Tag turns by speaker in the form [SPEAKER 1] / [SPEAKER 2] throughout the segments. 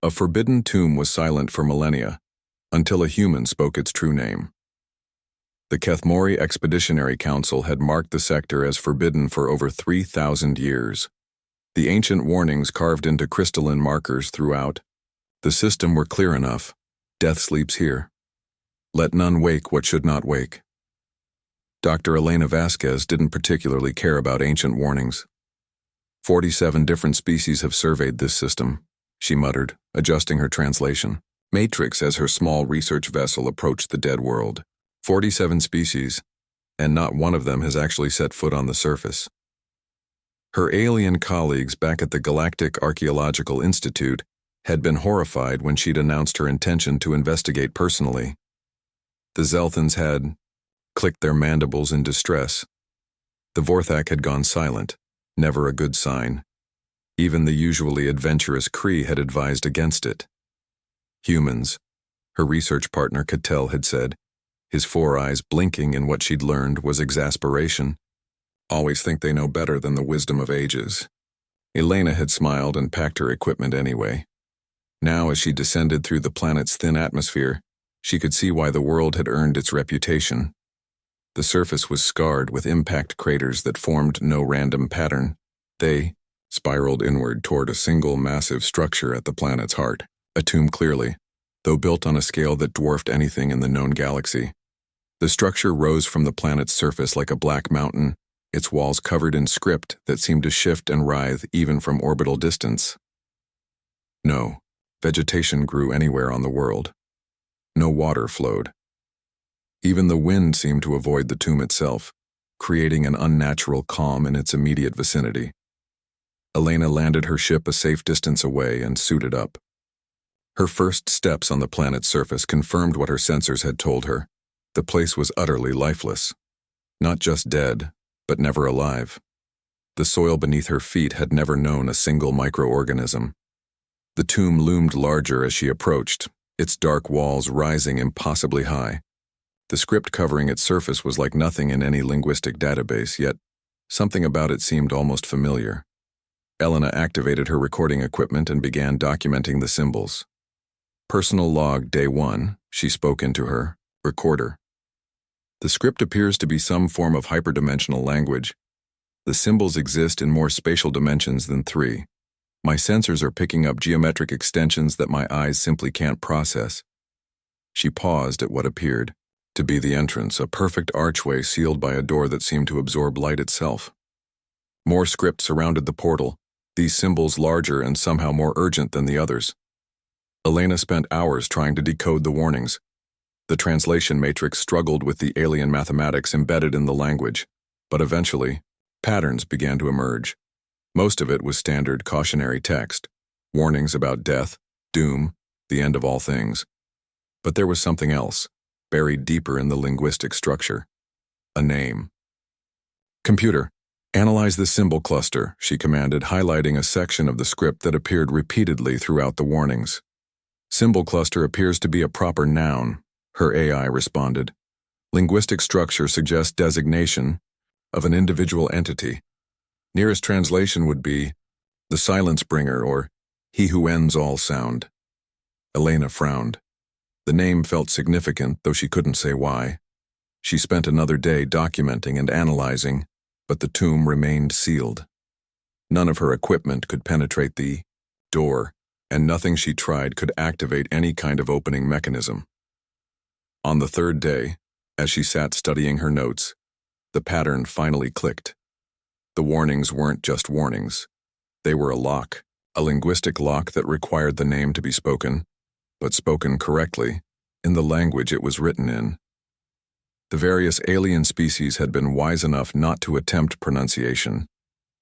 [SPEAKER 1] A forbidden tomb was silent for millennia, until a human spoke its true name. The Kethmori Expeditionary Council had marked the sector as forbidden for over 3,000 years. The ancient warnings carved into crystalline markers throughout the system were clear enough. Death sleeps here. Let none wake what should not wake. Dr. Elena Vasquez didn't particularly care about ancient warnings. 47 different species have surveyed this system, she muttered, adjusting her translation. Matrix as her small research vessel approached the dead world. 47 species, and not one of them has actually set foot on the surface. Her alien colleagues back at the Galactic Archaeological Institute had been horrified when she'd announced her intention to investigate personally. The Zelthans had clicked their mandibles in distress. The Vorthak had gone silent, never a good sign. Even the usually adventurous Kree had advised against it. Humans, her research partner Cattell had said, his four eyes blinking in what she'd learned was exasperation. Always think they know better than the wisdom of ages. Elena had smiled and packed her equipment anyway. Now, as she descended through the planet's thin atmosphere, she could see why the world had earned its reputation. The surface was scarred with impact craters that formed no random pattern. They spiraled inward toward a single massive structure at the planet's heart, a tomb clearly, though built on a scale that dwarfed anything in the known galaxy. The structure rose from the planet's surface like a black mountain, its walls covered in script that seemed to shift and writhe even from orbital distance. No vegetation grew anywhere on the world. No water flowed. Even the wind seemed to avoid the tomb itself, creating an unnatural calm in its immediate vicinity. Elena landed her ship a safe distance away and suited up. Her first steps on the planet's surface confirmed what her sensors had told her. The place was utterly lifeless. Not just dead, but never alive. The soil beneath her feet had never known a single microorganism. The tomb loomed larger as she approached, its dark walls rising impossibly high. The script covering its surface was like nothing in any linguistic database, yet something about it seemed almost familiar. Elena activated her recording equipment and began documenting the symbols. Personal log day 1, she spoke into her recorder. The script appears to be some form of hyperdimensional language. The symbols exist in more spatial dimensions than 3. My sensors are picking up geometric extensions that my eyes simply can't process. She paused at what appeared to be the entrance, a perfect archway sealed by a door that seemed to absorb light itself. More script surrounded the portal, these symbols larger and somehow more urgent than the others. Elena spent hours trying to decode the warnings. The translation matrix struggled with the alien mathematics embedded in the language, but eventually, patterns began to emerge. Most of it was standard cautionary text, warnings about death, doom, the end of all things. But there was something else, buried deeper in the linguistic structure. A name. Computer, analyze the symbol cluster, she commanded, highlighting a section of the script that appeared repeatedly throughout the warnings. Symbol cluster appears to be a proper noun, her AI responded. Linguistic structure suggests designation of an individual entity. Nearest translation would be the silence bringer or he who ends all sound. Elena frowned. The name felt significant, though she couldn't say why. She spent another day documenting and analyzing, but the tomb remained sealed. None of her equipment could penetrate the door, and nothing she tried could activate any kind of opening mechanism. On the third day, as she sat studying her notes, the pattern finally clicked. The warnings weren't just warnings. They were a lock, a linguistic lock that required the name to be spoken, but spoken correctly, in the language it was written in. The various alien species had been wise enough not to attempt pronunciation.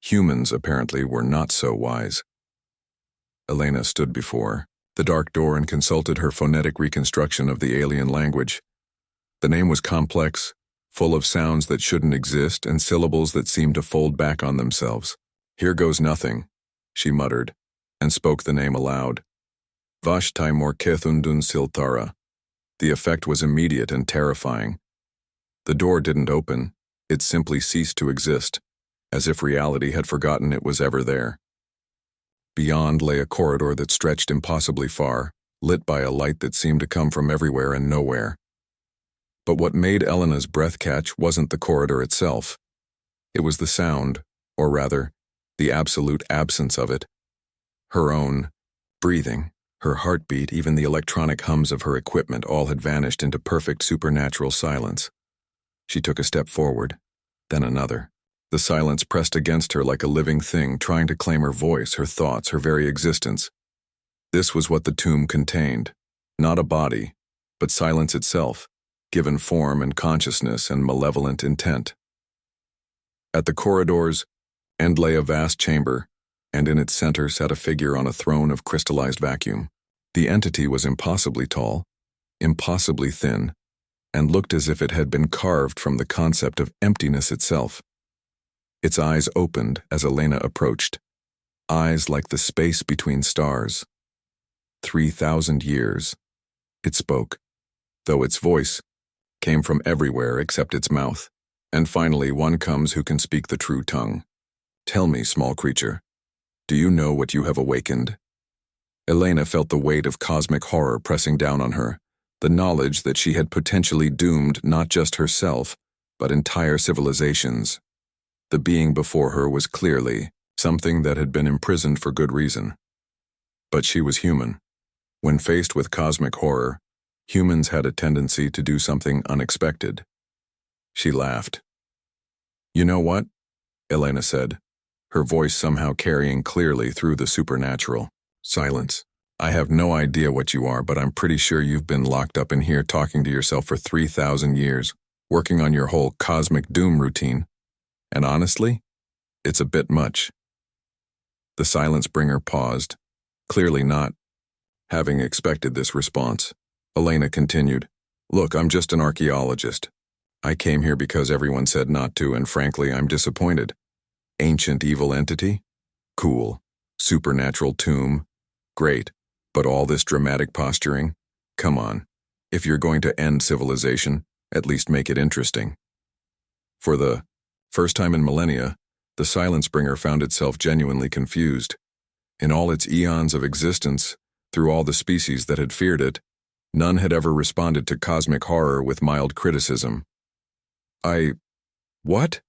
[SPEAKER 1] Humans, apparently, were not so wise. Elena stood before the dark door and consulted her phonetic reconstruction of the alien language. The name was complex, full of sounds that shouldn't exist and syllables that seemed to fold back on themselves. Here goes nothing, she muttered, and spoke the name aloud. Vashtai Morkethundun Silthara. The effect was immediate and terrifying. The door didn't open, it simply ceased to exist, as if reality had forgotten it was ever there. Beyond lay a corridor that stretched impossibly far, lit by a light that seemed to come from everywhere and nowhere. But what made Elena's breath catch wasn't the corridor itself. It was the sound, or rather, the absolute absence of it. Her own breathing, her heartbeat, even the electronic hums of her equipment all had vanished into perfect supernatural silence. She took a step forward, then another. The silence pressed against her like a living thing, trying to claim her voice, her thoughts, her very existence. This was what the tomb contained. Not a body, but silence itself, given form and consciousness and malevolent intent. At the corridor's end lay a vast chamber, and in its center sat a figure on a throne of crystallized vacuum. The entity was impossibly tall, impossibly thin, and looked as if it had been carved from the concept of emptiness itself. Its eyes opened as Elena approached, eyes like the space between stars. 3,000 years. It spoke, though its voice came from everywhere except its mouth. And finally, one comes who can speak the true tongue. Tell me, small creature, do you know what you have awakened? Elena felt the weight of cosmic horror pressing down on her, the knowledge that she had potentially doomed not just herself, but entire civilizations. The being before her was clearly something that had been imprisoned for good reason. But she was human. When faced with cosmic horror, humans had a tendency to do something unexpected. She laughed. You know what? Elena said, her voice somehow carrying clearly through the supernatural. Silence. I have no idea what you are, but I'm pretty sure you've been locked up in here talking to yourself for 3,000 years, working on your whole cosmic doom routine. And honestly, it's a bit much. The silence bringer paused, clearly not having expected this response. Elena continued, Look, I'm just an archaeologist. I came here because everyone said not to, and frankly, I'm disappointed. Ancient evil entity? Cool. Supernatural tomb? Great. But all this dramatic posturing? Come on. If you're going to end civilization, at least make it interesting. For the first time in millennia, the silence bringer found itself genuinely confused. In all its eons of existence, through all the species that had feared it, none had ever responded to cosmic horror with mild criticism. What?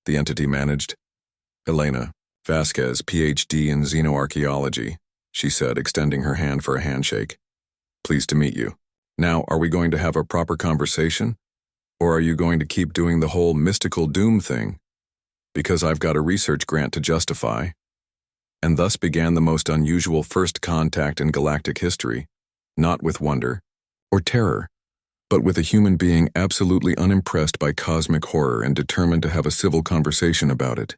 [SPEAKER 1] The entity managed. Elena Vasquez, PhD in xenoarchaeology, she said, extending her hand for a handshake. Pleased to meet you. Now, are we going to have a proper conversation? Or are you going to keep doing the whole mystical doom thing? Because I've got a research grant to justify. And thus began the most unusual first contact in galactic history, not with wonder or terror, but with a human being absolutely unimpressed by cosmic horror and determined to have a civil conversation about it.